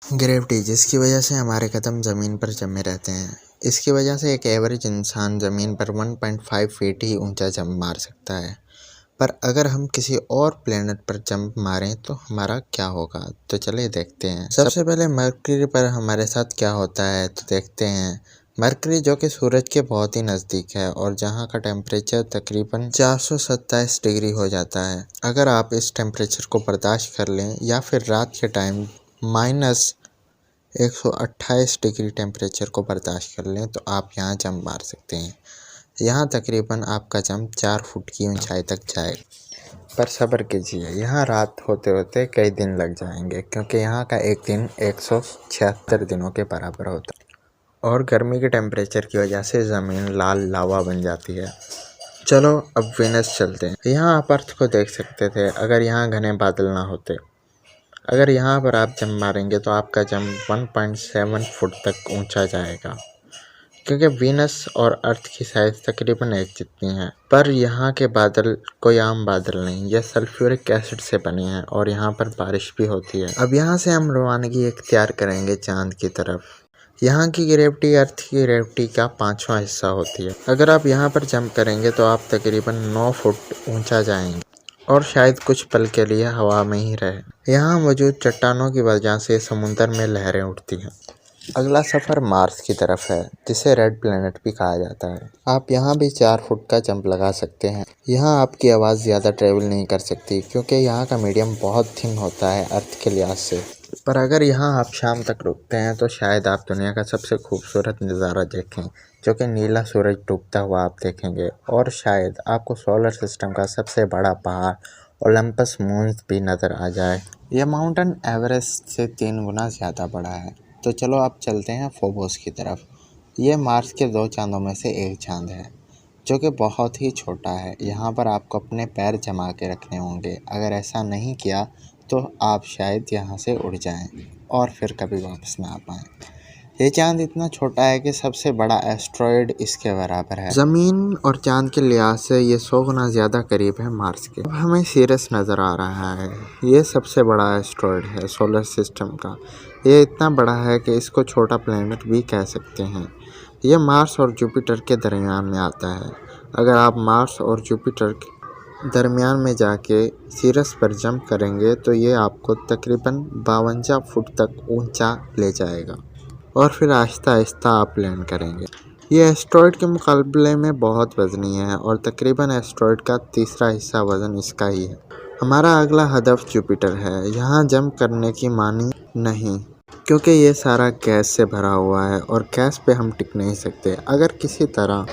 Gravity जिसकी वजह से हमारे कदम ज़मीन पर जमे रहते हैं। इसकी वजह से एक एवरेज इंसान ज़मीन पर 1.5 फीट ही ऊंचा जंप मार सकता है। पर अगर हम किसी और प्लेनेट पर जंप मारें तो हमारा क्या होगा, तो चलिए देखते हैं। सबसे पहले मरकरी पर हमारे साथ क्या होता है तो देखते हैं। मरकरी जो कि सूरज के बहुत ही नज़दीक है और जहां का टेम्परेचर तकरीबन 427 डिग्री हो जाता है। अगर आप इस टेम्परेचर को बर्दाश्त कर लें या फिर रात के टाइम -128 डिग्री टेम्परेचर को बर्दाश्त कर लें तो आप यहाँ जंप मार सकते हैं। यहाँ तकरीबन आपका जंप 4 फुट की ऊंचाई तक जाएगा। पर सब्र कीजिए, यहाँ रात होते होते कई दिन लग जाएंगे क्योंकि यहाँ का एक दिन 176 दिनों के बराबर होता है और गर्मी के टेम्परेचर की वजह से ज़मीन लाल लावा बन जाती है। चलो अब वीनस चलते हैं। यहाँ आप अर्थ को देख सकते थे अगर यहाँ घने बादल ना होते। अगर यहाँ पर आप जंप मारेंगे तो आपका जंप 1.7 फुट तक ऊंचा जाएगा क्योंकि वीनस और अर्थ की साइज तकरीबन एक जितनी है। पर यहाँ के बादल कोई आम बादल नहीं, यह सल्फ्यूरिक एसिड से बने हैं और यहाँ पर बारिश भी होती है। अब यहाँ से हम रवानगी इख्तियार करेंगे चांद की तरफ। यहाँ की ग्रेविटी अर्थ की ग्रेविटी का 5वां हिस्सा होती है। अगर आप यहाँ पर जंप करेंगे तो आप तकरीबन 9 फुट ऊंचा जाएंगे और शायद कुछ पल के लिए हवा में ही रहे। यहाँ मौजूद चट्टानों की वजह से समुद्र में लहरें उठती हैं। अगला सफ़र मार्स की तरफ है जिसे रेड प्लैनेट भी कहा जाता है। आप यहाँ भी 4 फुट का जंप लगा सकते हैं। यहाँ आपकी आवाज़ ज़्यादा ट्रेवल नहीं कर सकती क्योंकि यहाँ का मीडियम बहुत थिन होता है अर्थ के लिहाज से। पर अगर यहाँ आप शाम तक रुकते हैं तो शायद आप दुनिया का सबसे खूबसूरत नज़ारा देखें जो कि नीला सूरज डूबता हुआ आप देखेंगे और शायद आपको सोलर सिस्टम का सबसे बड़ा पहाड़ ओलंपस मून्स भी नज़र आ जाए। यह माउंटेन एवरेस्ट से 3 गुना ज़्यादा बड़ा है। तो चलो अब चलते हैं फोबोस की तरफ। ये मार्स के 2 चांदों में से एक चांद है जो कि बहुत ही छोटा है। यहाँ पर आपको अपने पैर जमा के रखने होंगे। अगर ऐसा नहीं किया तो आप शायद यहाँ से उड़ जाएं और फिर कभी वापस ना आ पाएँ। ये चांद इतना छोटा है कि सबसे बड़ा एस्ट्रॉयड इसके बराबर है। ज़मीन और चांद के लिहाज से ये 100 गुना ज़्यादा करीब है मार्स के। अब हमें सीरियस नज़र आ रहा है। ये सबसे बड़ा एस्ट्रॉयड है सोलर सिस्टम का। ये इतना बड़ा है कि इसको छोटा प्लैनेट भी कह सकते हैं। यह मार्स और जुपिटर के दरमियान में आता है। अगर आप मार्स और जुपिटर के दरमियान में जाके सीरियस पर जंप करेंगे तो ये आपको तकरीबन 52 फुट तक ऊंचा ले जाएगा और फिर आहिस्ता आहिस्ता आप लैंड करेंगे। ये एस्ट्रॉयड के मुकाबले में बहुत वज़नी है और तकरीबन एस्ट्रॉयड का तीसरा हिस्सा वज़न इसका ही है। हमारा अगला हदफ जुपिटर है। यहाँ जंप करने की मानी नहीं क्योंकि ये सारा गैस से भरा हुआ है और गैस पे हम टिक नहीं सकते। अगर किसी तरह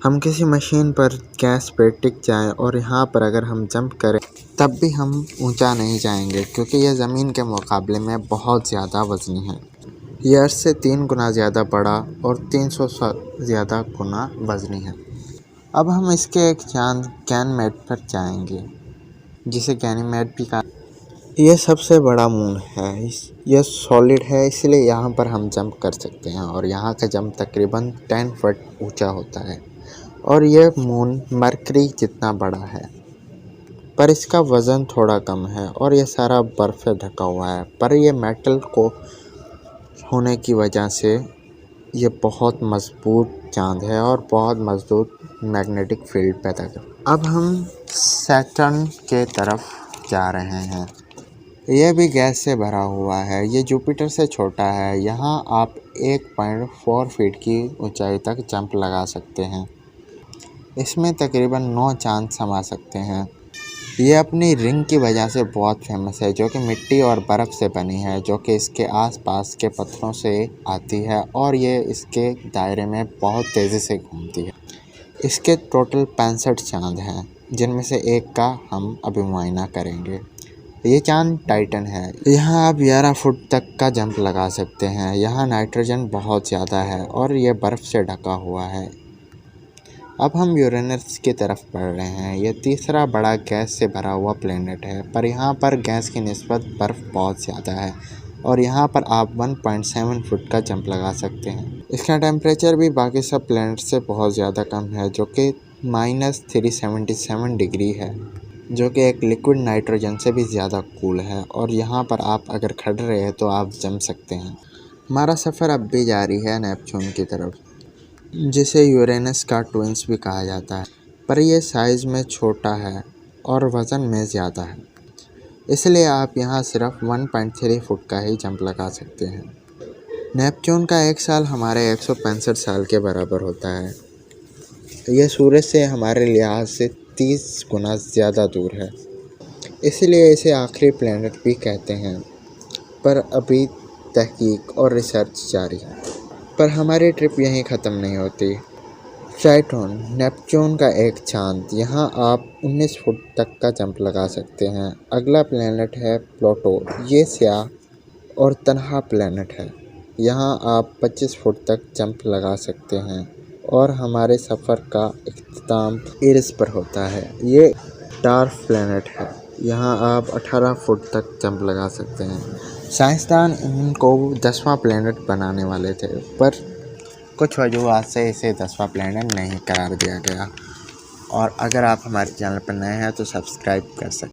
हम किसी मशीन पर गैस पे टिक जाएं और यहाँ पर अगर हम जंप करें तब भी हम ऊंचा नहीं जाएंगे क्योंकि यह ज़मीन के मुकाबले में बहुत ज़्यादा वज़नी है। यह अर्थ से 3 गुना ज़्यादा बड़ा और 300 ज़्यादा गुना वज़नी है। अब हम इसके एक चांद गैनमेड पर जाएंगे जिसे गैनीमेड भी कहा। यह सबसे बड़ा मून है। यह सॉलिड है इसलिए यहाँ पर हम जंप कर सकते हैं और यहाँ का जंप तकरीबन 10 फुट ऊंचा होता है और यह मून मरकरी जितना बड़ा है पर इसका वज़न थोड़ा कम है और यह सारा बर्फ़ से ढका हुआ है। पर यह मेटल को होने की वजह से ये बहुत मजबूत चांद है और बहुत मजबूत मैग्नेटिक फील्ड पैदा कर। अब हम सैटर्न के तरफ जा रहे हैं। यह भी गैस से भरा हुआ है। ये जुपिटर से छोटा है। यहाँ आप 1.4 फीट की ऊंचाई तक जंप लगा सकते हैं। इसमें तकरीबन 9 चांद समा सकते हैं। ये अपनी रिंग की वजह से बहुत फेमस है जो कि मिट्टी और बर्फ़ से बनी है जो कि इसके आसपास के पत्थरों से आती है और ये इसके दायरे में बहुत तेज़ी से घूमती है। इसके टोटल 65 चांद हैं जिनमें से एक का हम अभी मुआयना करेंगे। ये चांद टाइटन है। यहाँ आप 11 फुट तक का जंप लगा सकते हैं। यहाँ नाइट्रोजन बहुत ज़्यादा है और ये बर्फ़ से ढका हुआ है। अब हम यूरेनस की तरफ बढ़ रहे हैं। यह तीसरा बड़ा गैस से भरा हुआ प्लेनेट है पर यहाँ पर गैस की निस्बत बर्फ़ बहुत ज़्यादा है और यहाँ पर आप 1.7 फुट का जंप लगा सकते हैं। इसका टेम्परेचर भी बाकी सब प्लेनेट से बहुत ज़्यादा कम है जो कि -377 डिग्री है। जो कि एक लिक्विड नाइट्रोजन से भी ज़्यादा कूल है, और यहाँ पर आप अगर खड़ रहे हैं तो आप जम सकते हैं। हमारा सफ़र अब भी जारी है नेपच्यून की तरफ, जिसे यूरेनस का ट्विंस भी कहा जाता है, पर यह साइज़ में छोटा है और वज़न में ज़्यादा है, इसलिए आप यहाँ सिर्फ 1.3 फुट का ही जंप लगा सकते हैं। नेपच्यून का एक साल हमारे 165 साल के बराबर होता है। यह सूरज से हमारे लिहाज से 30 गुना ज़्यादा दूर है, इसलिए इसे आखिरी प्लैनेट भी कहते हैं। पर अभी तहकीक और रिसर्च जारी है। पर हमारी ट्रिप यहीं ख़त्म नहीं होती। ट्राइटन, नेपच्यून का एक चांद, यहाँ आप 19 फुट तक का जंप लगा सकते हैं। अगला प्लैनेट है प्लूटो। ये स्याह और तन्हा प्लैनेट है, यहाँ आप 25 फुट तक जंप लगा सकते हैं। और हमारे सफ़र का इख्तिताम इरिस पर होता है। ये डार्क प्लैनेट है, यहाँ आप 18 फुट तक जंप लगा सकते हैं। साइंसदान इनको 10वां प्लैनेट बनाने वाले थे, पर कुछ वजूहात से इसे 10वां प्लैनेट नहीं करार दिया गया। और अगर आप हमारे चैनल पर नए हैं तो सब्सक्राइब कर सकते हैं।